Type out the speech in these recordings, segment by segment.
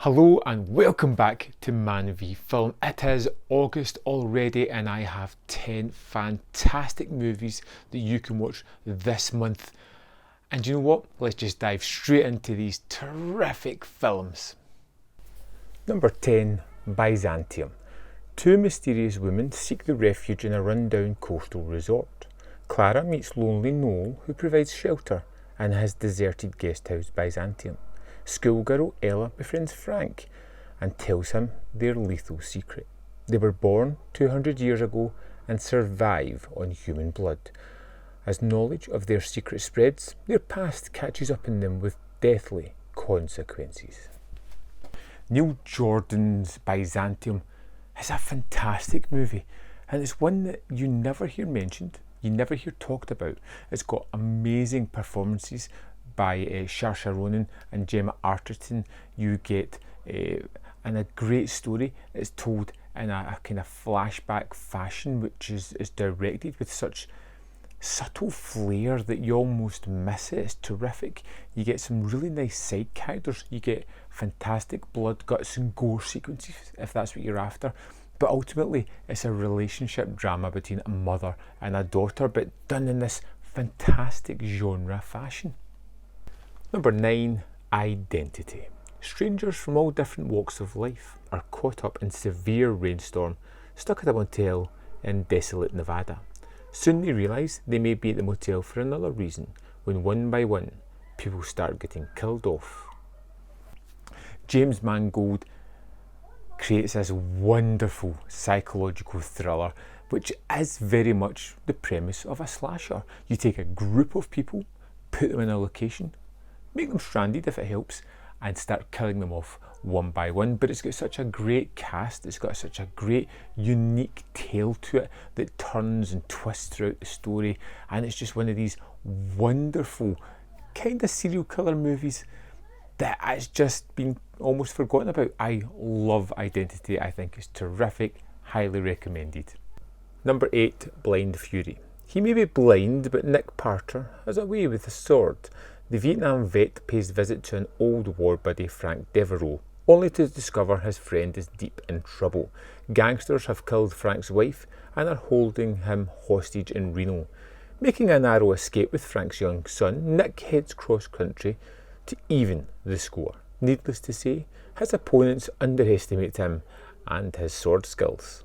Hello and welcome back to manvfilm. It is August already and I have 10 fantastic movies that you can watch this month. And you know what? Let's just dive straight into these terrific films. Number 10, Byzantium. Two mysterious women seek the refuge in a rundown coastal resort. Clara meets lonely Noel, who provides shelter in his deserted guesthouse Byzantium. Schoolgirl Ella befriends Frank and tells him their lethal secret. They were born 200 years ago and survive on human blood. As knowledge of their secret spreads, their past catches up in them with deathly consequences. Neil Jordan's Byzantium is a fantastic movie, and it's one that you never hear mentioned, you never hear talked about. It's got amazing performances by Saoirse Ronan and Gemma Arterton. You get and a great story. It's told in a kind of flashback fashion, which is directed with such subtle flair that you almost miss it. It's terrific. You get some really nice side characters. You get fantastic blood, guts and gore sequences if that's what you're after. But ultimately it's a relationship drama between a mother and a daughter, but done in this fantastic genre fashion. Number 9, Identity. Strangers from all different walks of life are caught up in severe rainstorm, stuck at a motel in desolate Nevada. Soon they realise they may be at the motel for another reason, when one by one people start getting killed off. James Mangold creates this wonderful psychological thriller, which is very much the premise of a slasher. You take a group of people, put them in a location, make them stranded if it helps, and start killing them off one by one. But it's got such a great cast, it's got such a great unique tale to it that turns and twists throughout the story, and it's just one of these wonderful kind of serial killer movies that has just been almost forgotten about. I love Identity. I think it's terrific, highly recommended. Number 8, Blind Fury. He may be blind, but Nick Parter has a way with a sword. The Vietnam vet pays visit to an old war buddy, Frank Devereaux, only to discover his friend is deep in trouble. Gangsters have killed Frank's wife and are holding him hostage in Reno. Making a narrow escape with Frank's young son, Nick heads cross-country to even the score. Needless to say, his opponents underestimate him and his sword skills.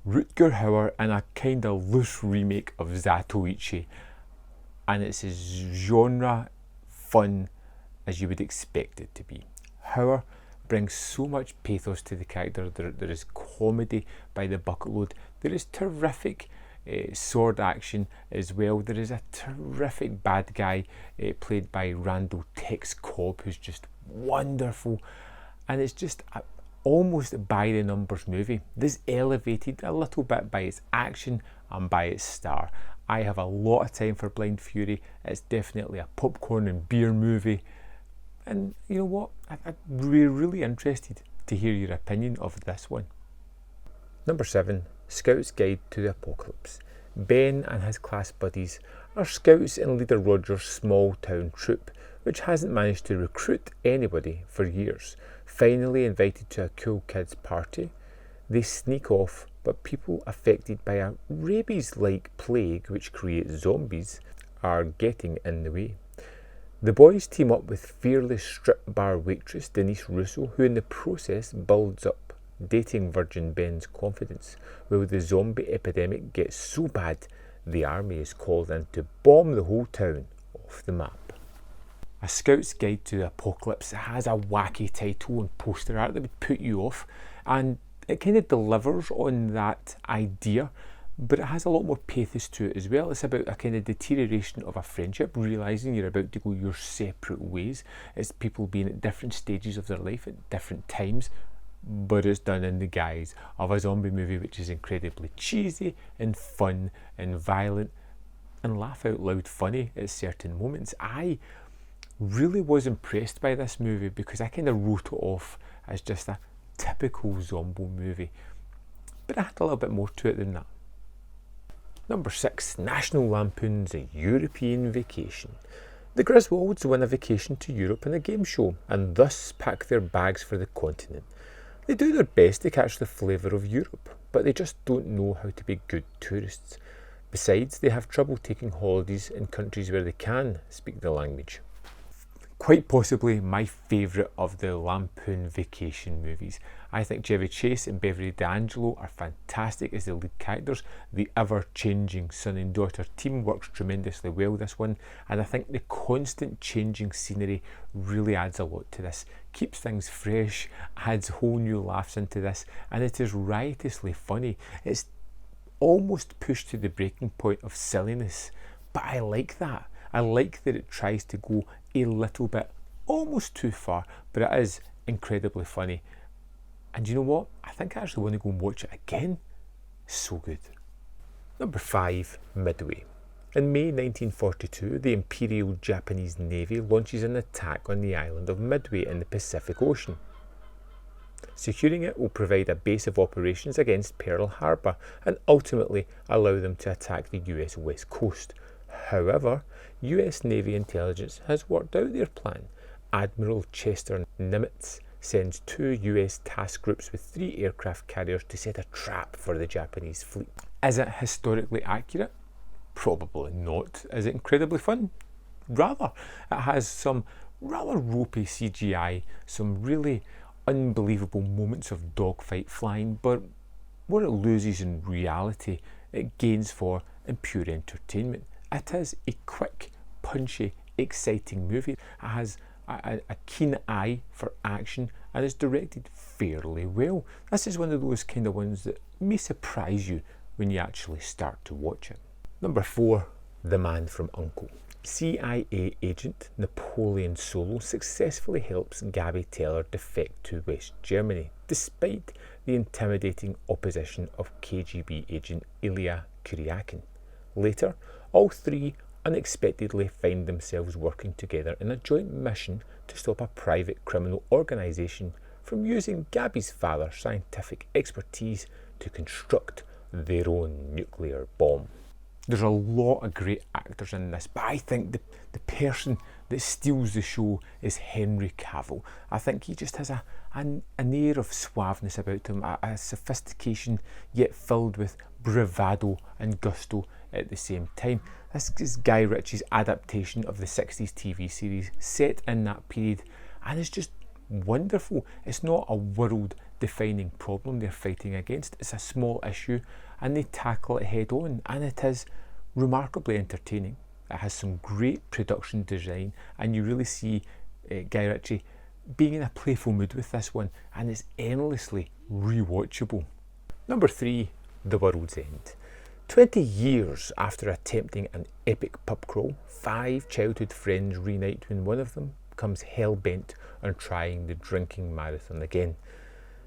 Rutger Hauer in a kind of loose remake of Zatoichi, and it's as genre fun as you would expect it to be. Hauer brings so much pathos to the character. There is comedy by the bucket load. There is terrific sword action as well. There is a terrific bad guy played by Randall Tex Cobb, who's just wonderful, and it's just almost by the numbers movie. This elevated a little bit by its action and by its star. I have a lot of time for Blind Fury. It's definitely a popcorn and beer movie, and you know what, we're really interested to hear your opinion of this one. Number 7, Scout's Guide to the Apocalypse. Ben and his class buddies are scouts in Leader Rogers' small town troop, which hasn't managed to recruit anybody for years. Finally invited to a cool kids party, they sneak off, but people affected by a rabies-like plague which creates zombies are getting in the way. The boys team up with fearless strip bar waitress Denise Russo, who in the process builds up dating virgin Ben's confidence, while the zombie epidemic gets so bad the army is called in to bomb the whole town off the map. A Scout's Guide to the Apocalypse has a wacky title and poster art that would put you off, and it kind of delivers on that idea, but it has a lot more pathos to it as well. It's about a kind of deterioration of a friendship, realising you're about to go your separate ways. It's people being at different stages of their life at different times, but it's done in the guise of a zombie movie which is incredibly cheesy and fun and violent and laugh out loud funny at certain moments. I really was impressed by this movie because I kind of wrote it off as just a typical zombie movie, but it had a little bit more to it than that. Number 6, National Lampoon's A European Vacation. The Griswolds win a vacation to Europe in a game show and thus pack their bags for the continent. They do their best to catch the flavour of Europe, but they just don't know how to be good tourists. Besides, they have trouble taking holidays in countries where they can speak the language. Quite possibly my favourite of the Lampoon vacation movies. I think Chevy Chase and Beverly D'Angelo are fantastic as the lead characters. The ever-changing son and daughter team works tremendously well this one, and I think the constant changing scenery really adds a lot to this. Keeps things fresh, adds whole new laughs into this, and it is riotously funny. It's almost pushed to the breaking point of silliness, but I like that. I like that it tries to go a little bit almost too far, but it is incredibly funny. And you know what? I think I actually want to go and watch it again. So good. Number 5, Midway. In May 1942, the Imperial Japanese Navy launches an attack on the island of Midway in the Pacific Ocean. Securing it will provide a base of operations against Pearl Harbor and ultimately allow them to attack the US West Coast. However, US Navy intelligence has worked out their plan. Admiral Chester Nimitz sends 2 US task groups with 3 aircraft carriers to set a trap for the Japanese fleet. Is it historically accurate? Probably not. Is it incredibly fun? Rather. It has some rather ropey CGI, some really unbelievable moments of dogfight flying, but what it loses in reality, it gains for in pure entertainment. It is a quick, punchy, exciting movie. It has a keen eye for action and is directed fairly well. This is one of those kind of ones that may surprise you when you actually start to watch it. Number 4, The Man from U.N.C.L.E. CIA agent Napoleon Solo successfully helps Gabby Teller defect to West Germany, despite the intimidating opposition of KGB agent Ilya Kuryakin. Later, all 3 unexpectedly find themselves working together in a joint mission to stop a private criminal organisation from using Gabby's father's scientific expertise to construct their own nuclear bomb. There's a lot of great actors in this, but I think the person that steals the show is Henry Cavill. I think he just has an air of suaveness about him, a sophistication yet filled with bravado and gusto at the same time. This is Guy Ritchie's adaptation of the 60s TV series set in that period, and it's just wonderful. It's not a world-defining problem they're fighting against, it's a small issue, and they tackle it head on, and it is remarkably entertaining. It has some great production design, and you really see Guy Ritchie being in a playful mood with this one, and it's endlessly rewatchable. Number 3, The World's End. 20 years after attempting an epic pub crawl, 5 childhood friends reunite when one of them becomes hell-bent on trying the drinking marathon again.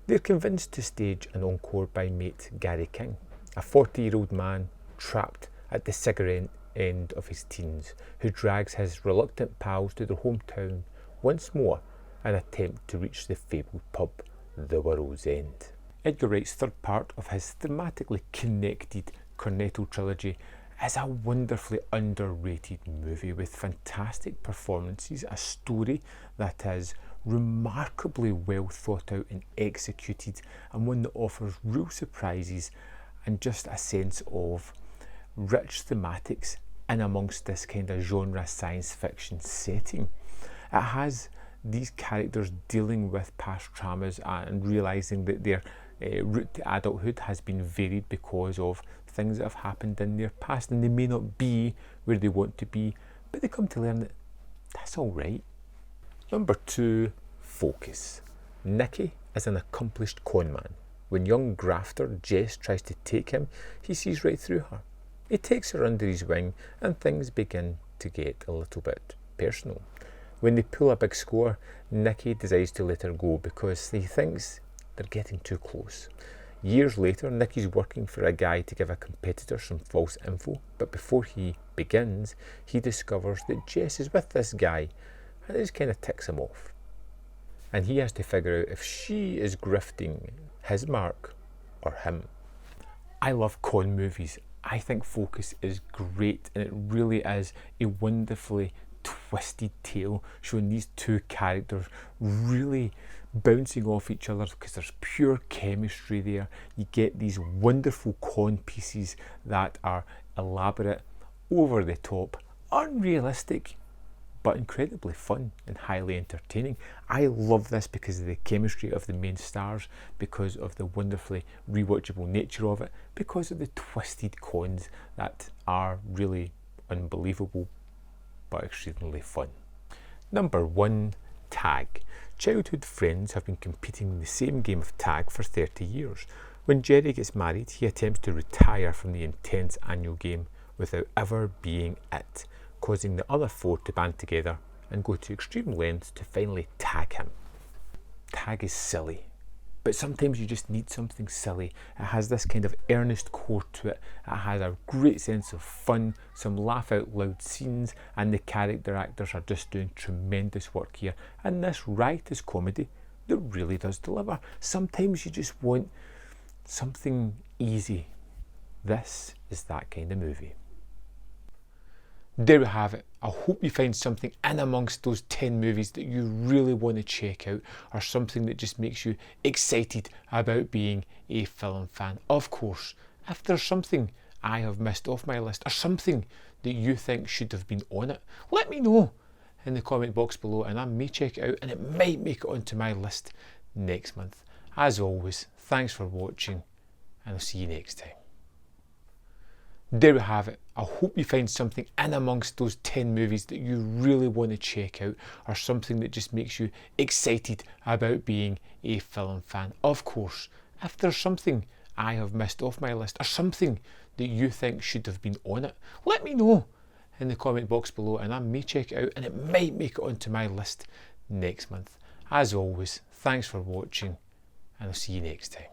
They're convinced to stage an encore by mate Gary King, a 40-year-old man trapped at the cigarette end of his teens, who drags his reluctant pals to their hometown once more and attempt to reach the fabled pub, The World's End. Edgar Wright's third part of his thematically connected Cornetto trilogy is a wonderfully underrated movie with fantastic performances, a story that is remarkably well thought out and executed, and one that offers real surprises and just a sense of rich thematics in amongst this kind of genre science fiction setting. It has these characters dealing with past traumas and realising that their route to adulthood has been varied because of things that have happened in their past, and they may not be where they want to be, but they come to learn that that's all right. Number 2, Focus. Nicky is an accomplished conman. When young grafter Jess tries to take him, he sees right through her. He takes her under his wing and things begin to get a little bit personal. When they pull a big score, Nicky decides to let her go because he thinks they're getting too close. Years later, Nicky's working for a guy to give a competitor some false info, but before he begins, he discovers that Jess is with this guy, and it just kind of ticks him off. And he has to figure out if she is grifting his mark or him. I love con movies. I think Focus is great, and it really is a wonderfully twisted tale showing these two characters really bouncing off each other because there's pure chemistry there. You get these wonderful con pieces that are elaborate, over the top, unrealistic, but incredibly fun and highly entertaining. I love this because of the chemistry of the main stars, because of the wonderfully rewatchable nature of it, because of the twisted cons that are really unbelievable but extremely fun. Number 1, Tag. Childhood friends have been competing in the same game of tag for 30 years. When Jerry gets married, he attempts to retire from the intense annual game without ever being it, causing the other 4 to band together and go to extreme lengths to finally tag him. Tag is silly, but sometimes you just need something silly. It has this kind of earnest core to it. It has a great sense of fun, some laugh out loud scenes, and the character actors are just doing tremendous work here. And this riotous comedy that really does deliver. Sometimes you just want something easy. This is that kind of movie. There we have it. I hope you find something in amongst those 10 movies that you really want to check out, or something that just makes you excited about being a film fan. Of course, if there's something I have missed off my list, or something that you think should have been on it, let me know in the comment box below and I may check it out and it might make it onto my list next month. As always, thanks for watching and I'll see you next time. There we have it. I hope you find something in amongst those 10 movies that you really want to check out, or something that just makes you excited about being a film fan. Of course, if there's something I have missed off my list, or something that you think should have been on it, let me know in the comment box below and I may check it out and it might make it onto my list next month. As always, thanks for watching and I'll see you next time.